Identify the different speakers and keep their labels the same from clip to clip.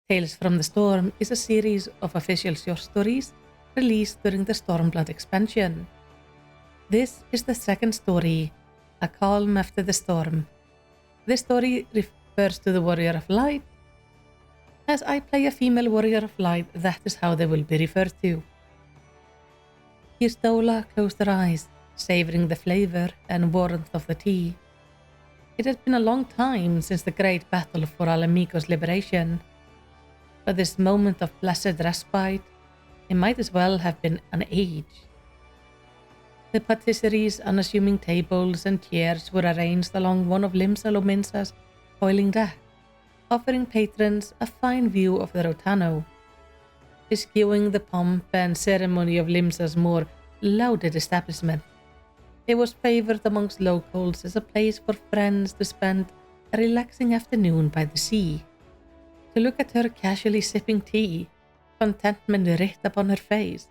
Speaker 1: Tales from the Storm is a series of official short stories released during the Stormblood Expansion. This is the second story, A Calm After the Storm. This story refers to the Warrior of Light. As I play a female Warrior of Light, that is how they will be referred to. Eorzea closed her eyes, savoring the flavor and warmth of the tea. It had been a long time since the great battle for Alamico's liberation, but this moment of blessed respite, it might as well have been an age. The patisseries, unassuming tables and chairs were arranged along one of Limsa Lominsa's toiling deck, offering patrons a fine view of the Rotano, eschewing the pomp and ceremony of Limsa's more lauded establishment. It was favoured amongst locals as a place for friends to spend a relaxing afternoon by the sea. To look at her casually sipping tea, contentment writ upon her face,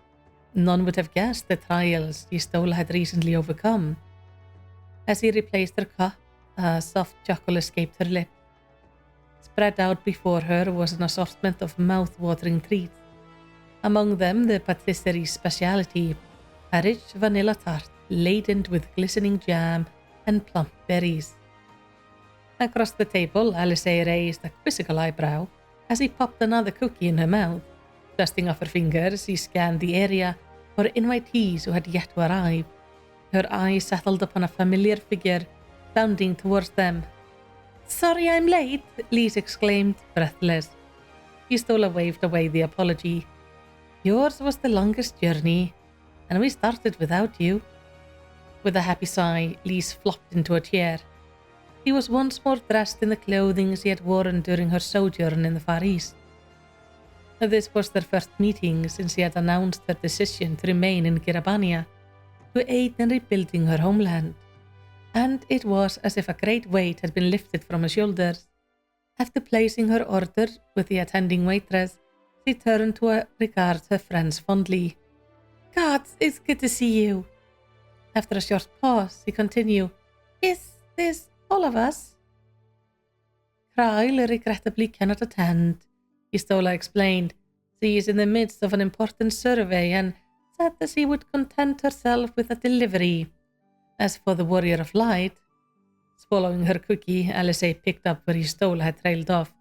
Speaker 1: none would have guessed the trials Eorzea had recently overcome. As he replaced her cup, a soft chuckle escaped her lips. Spread out before her was an assortment of mouth-watering treats. Among them the patisserie's speciality, a rich vanilla tart laden with glistening jam and plump berries. Across the table, Eorzea raised a quizzical eyebrow as he popped another cookie in her mouth. Dusting off her fingers, he scanned the area for invitees who had yet to arrive. Her eyes settled upon a familiar figure bounding towards them. "Sorry I'm late," Lise exclaimed, breathless. Eorzea waved away the apology. "Yours was the longest journey, and we started without you." With a happy sigh, Lise flopped into a chair. She was once more dressed in the clothing she had worn during her sojourn in the Far East. This was their first meeting since she had announced her decision to remain in Kirabania, to aid in rebuilding her homeland, and it was as if a great weight had been lifted from her shoulders. After placing her order with the attending waitress, she turned to regard her friends fondly. "God, it's good to see you." After a short pause, she continued, "Is this all of us?" "Kyle regrettably cannot attend," Eorzea explained. "She is in the midst of an important survey and said that she would content herself with a delivery. As for the Warrior of Light..." Swallowing her cookie, Eorzea picked up where Eorzea had trailed off,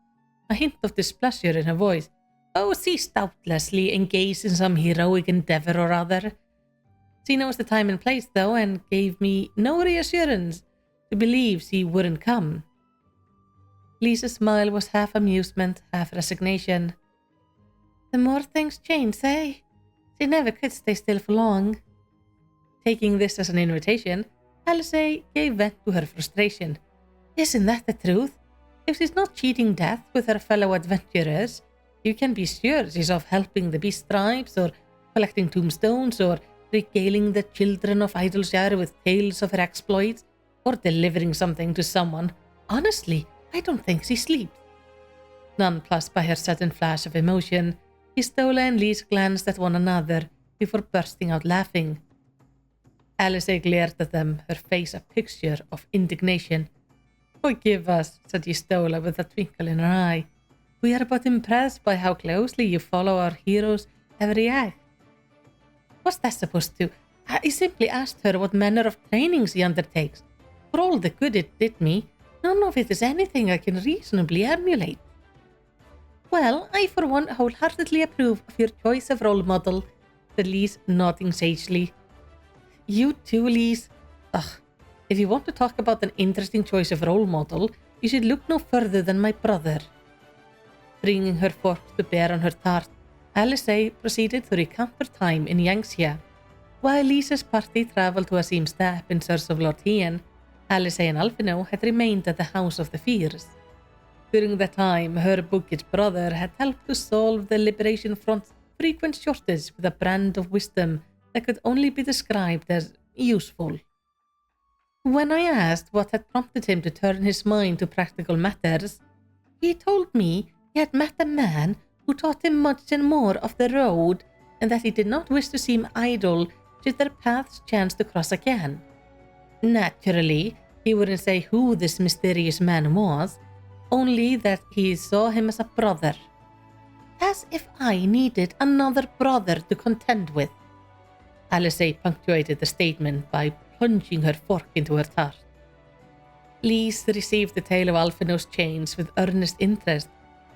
Speaker 1: a hint of displeasure in her voice. "Oh, she's doubtlessly engaged in some heroic endeavour or other. She knows the time and place, though, and gave me no reassurance to believe she wouldn't come." Lisa's smile was half amusement, half resignation. "The more things change, eh? She never could stay still for long." Taking this as an invitation, Eorzea gave vent to her frustration. "Isn't that the truth? If she's not cheating death with her fellow adventurers, you can be sure she's off helping the Beast Tribes, or collecting tombstones, or regaling the children of Idleshire with tales of her exploits, or delivering something to someone. Honestly, I don't think she sleeps." Nonplussed by her sudden flash of emotion, Eorzea and Lise glanced at one another before bursting out laughing. Eorzea glared at them, her face a picture of indignation. "Forgive us," said Eorzea with a twinkle in her eye. "We are but impressed by how closely you follow our hero's every act." "What's that supposed to? I simply asked her what manner of training she undertakes. For all the good it did me, none of it is anything I can reasonably emulate." "Well, I for one wholeheartedly approve of your choice of role model," said Lise, nodding sagely. "You too, Lise. Ugh, if you want to talk about an interesting choice of role model, you should look no further than my brother." Bringing her fork to bear on her tart, Eorzea proceeded to recount her time in Eorzea. While Lisa's party travelled to Asim Steppe in search of Lord Hien, Eorzea and Alphino had remained at the House of the Fears. During that time, her booked brother had helped to solve the Liberation Front's frequent shortage with a brand of wisdom that could only be described as useful. When I asked what had prompted him to turn his mind to practical matters, he told me he had met a man who taught him much and more of the road, and that he did not wish to seem idle should their paths chance to cross again. Naturally, he wouldn't say who this mysterious man was, only that he saw him as a brother. As if I needed another brother to contend with. Alizé punctuated the statement by plunging her fork into her tart. Lise received the tale of Alphino's chains with earnest interest,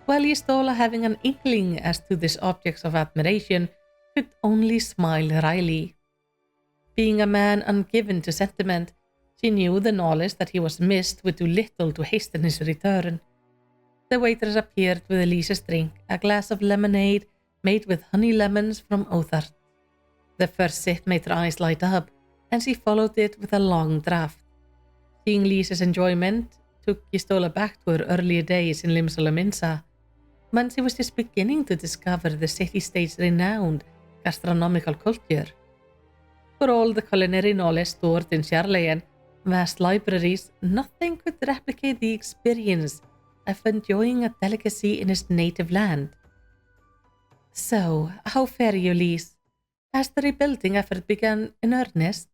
Speaker 1: while Yistola, having an inkling as to this object of admiration, could only smile wryly. Being a man ungiven to sentiment, she knew the knowledge that he was missed would do little to hasten his return. The waiters appeared with Elise's drink, a glass of lemonade made with honey lemons from Othart. The first sip made her eyes light up, and she followed it with a long draught. Seeing Lise's enjoyment took Yistola back to her earlier days in Limsolaminsa, when she was just beginning to discover the city-state's renowned gastronomical culture. For all the culinary knowledge stored in Sharlayan vast libraries, nothing could replicate the experience of enjoying a delicacy in his native land. So, how fare you, Lise? Has the rebuilding effort begun in earnest?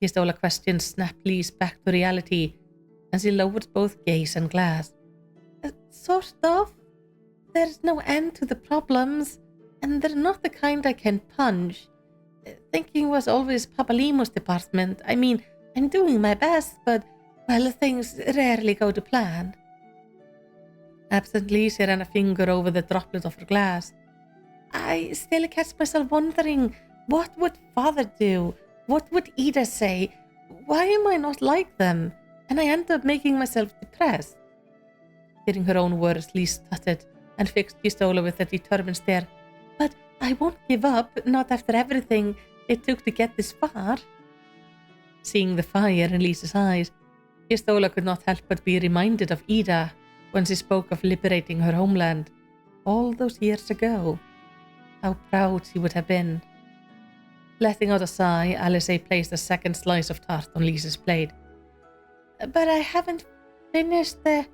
Speaker 1: Yistola questioned snapped Lise back to reality, and she lowered both gaze and glass. Sort of. There's no end to the problems, and they're not the kind I can punch. Thinking was always Papalimo's department. I mean, I'm doing my best, but, well, things rarely go to plan. Absently, she ran a finger over the droplet of her glass. I still catch myself wondering, what would Father do? What would Ida say? Why am I not like them? And I end up making myself depressed. Hearing her own words, Lise stuttered and fixed Yistola with a determined stare. But I won't give up, not after everything it took to get this far. Seeing the fire in Lise's eyes, Yistola could not help but be reminded of Ida when she spoke of liberating her homeland all those years ago. How proud she would have been. Letting out a sigh, Alizé placed a second slice of tart on Lise's plate. But I haven't finished the...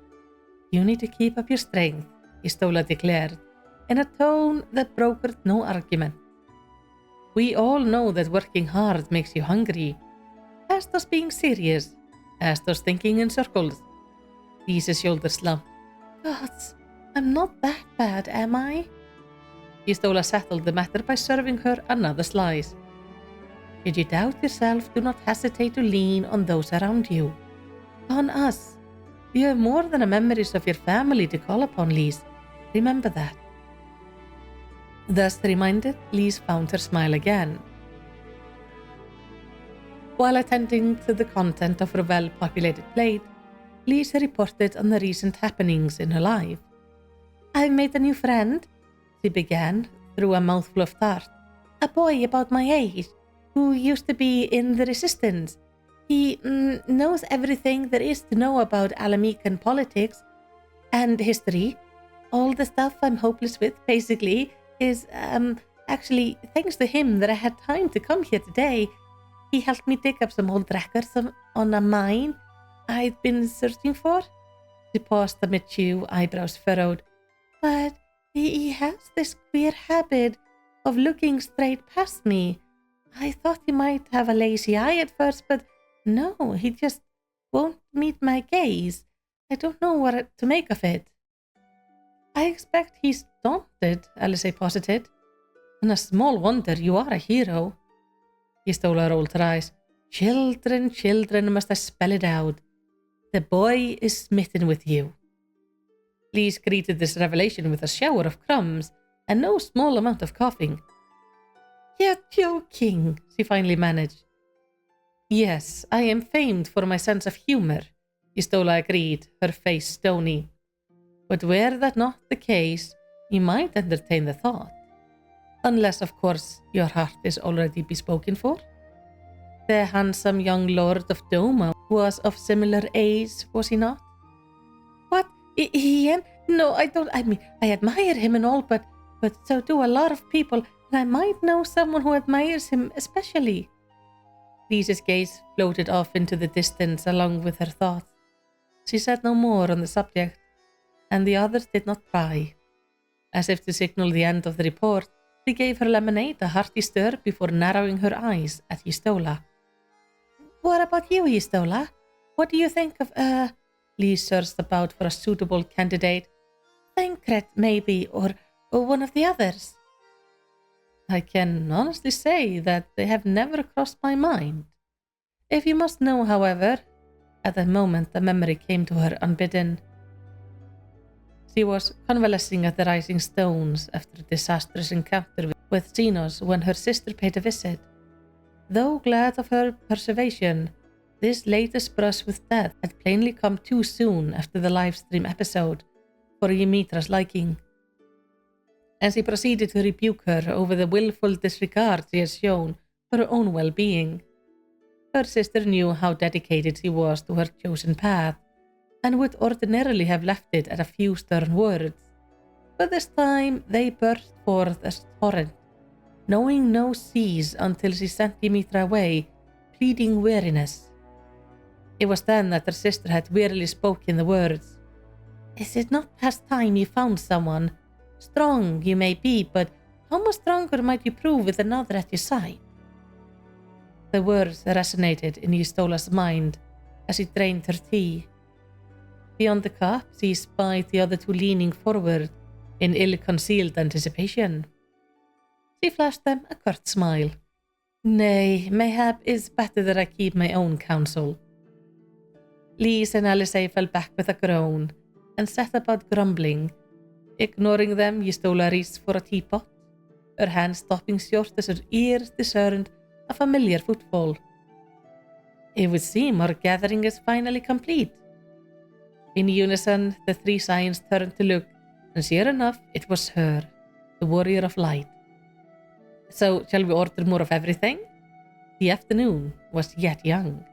Speaker 1: You need to keep up your strength, Yistola declared, in a tone that brokered no argument. We all know that working hard makes you hungry. As does being serious, as does thinking in circles. Lise's shoulders slumped. Gods, I'm not that bad, am I? Yistola settled the matter by serving her another slice. Should you doubt yourself, do not hesitate to lean on those around you. On us. You have more than the memories of your family to call upon, Lise. Remember that. Thus reminded, Lise found her smile again. While attending to the content of her well-populated plate, Lise reported on the recent happenings in her life. I've made a new friend, she began, through a mouthful of tart. A boy about my age, who used to be in the Resistance. He knows everything there is to know about Alamican politics and history. All the stuff I'm hopeless with, basically, is actually thanks to him that I had time to come here today. He helped me dig up some old records on a mine I'd been searching for. She paused amid chew, eyebrows furrowed. But he has this queer habit of looking straight past me. I thought he might have a lazy eye at first, but no, he just won't meet my gaze. I don't know what to make of it. I expect he's daunted, Alizé posited. And a small wonder you are a hero. Yistola rolled her eyes. Children, must I spell it out? The boy is smitten with you. Lise greeted this revelation with a shower of crumbs and no small amount of coughing. You're joking, she finally managed. Yes, I am famed for my sense of humor, Yistola agreed, her face stony. But were that not the case, you might entertain the thought. Unless, of course, your heart is already bespoken for. The handsome young lord of Doma was of similar age, was he not? What? Ian? No, I don't. I mean, I admire him and all, but so do a lot of people, and I might know someone who admires him especially. Lise's gaze floated off into the distance along with her thoughts. She said no more on the subject, and the others did not try. As if to signal the end of the report, she gave her lemonade a hearty stir before narrowing her eyes at Yistola. What about you, Yistola? What do you think of, Lise searched about for a suitable candidate. Thancred, maybe, or or one of the others? I can honestly say that they have never crossed my mind. If you must know, however, at that moment the memory came to her unbidden. She was convalescing at the Rising Stones after a disastrous encounter with Xenos when her sister paid a visit. Though glad of her preservation, this latest brush with death had plainly come too soon after the livestream episode for Ymitra's liking, and she proceeded to rebuke her over the willful disregard she had shown for her own well-being. Her sister knew how dedicated she was to her chosen path, and would ordinarily have left it at a few stern words, but this time they burst forth as torrent, knowing no cease until she sent Ymitra away, pleading weariness. It was then that her sister had wearily spoken the words, "Is it not past time you found someone? Strong you may be, but how much stronger might you prove with another at your side?" The words resonated in Ystola's mind as she drained her tea. Beyond the cup, she spied the other two leaning forward in ill-concealed anticipation. She flashed them a curt smile. "Nay, mayhap it's better that I keep my own counsel." Lise and Alisei fell back with a groan and set about grumbling. Ignoring them, Ystola reached for a teapot, her hand stopping short as her ears discerned a familiar footfall. It would seem our gathering is finally complete. In unison, the three Scions turned to look, and sure enough, it was her, the Warrior of Light. So, shall we order more of everything? The afternoon was yet young.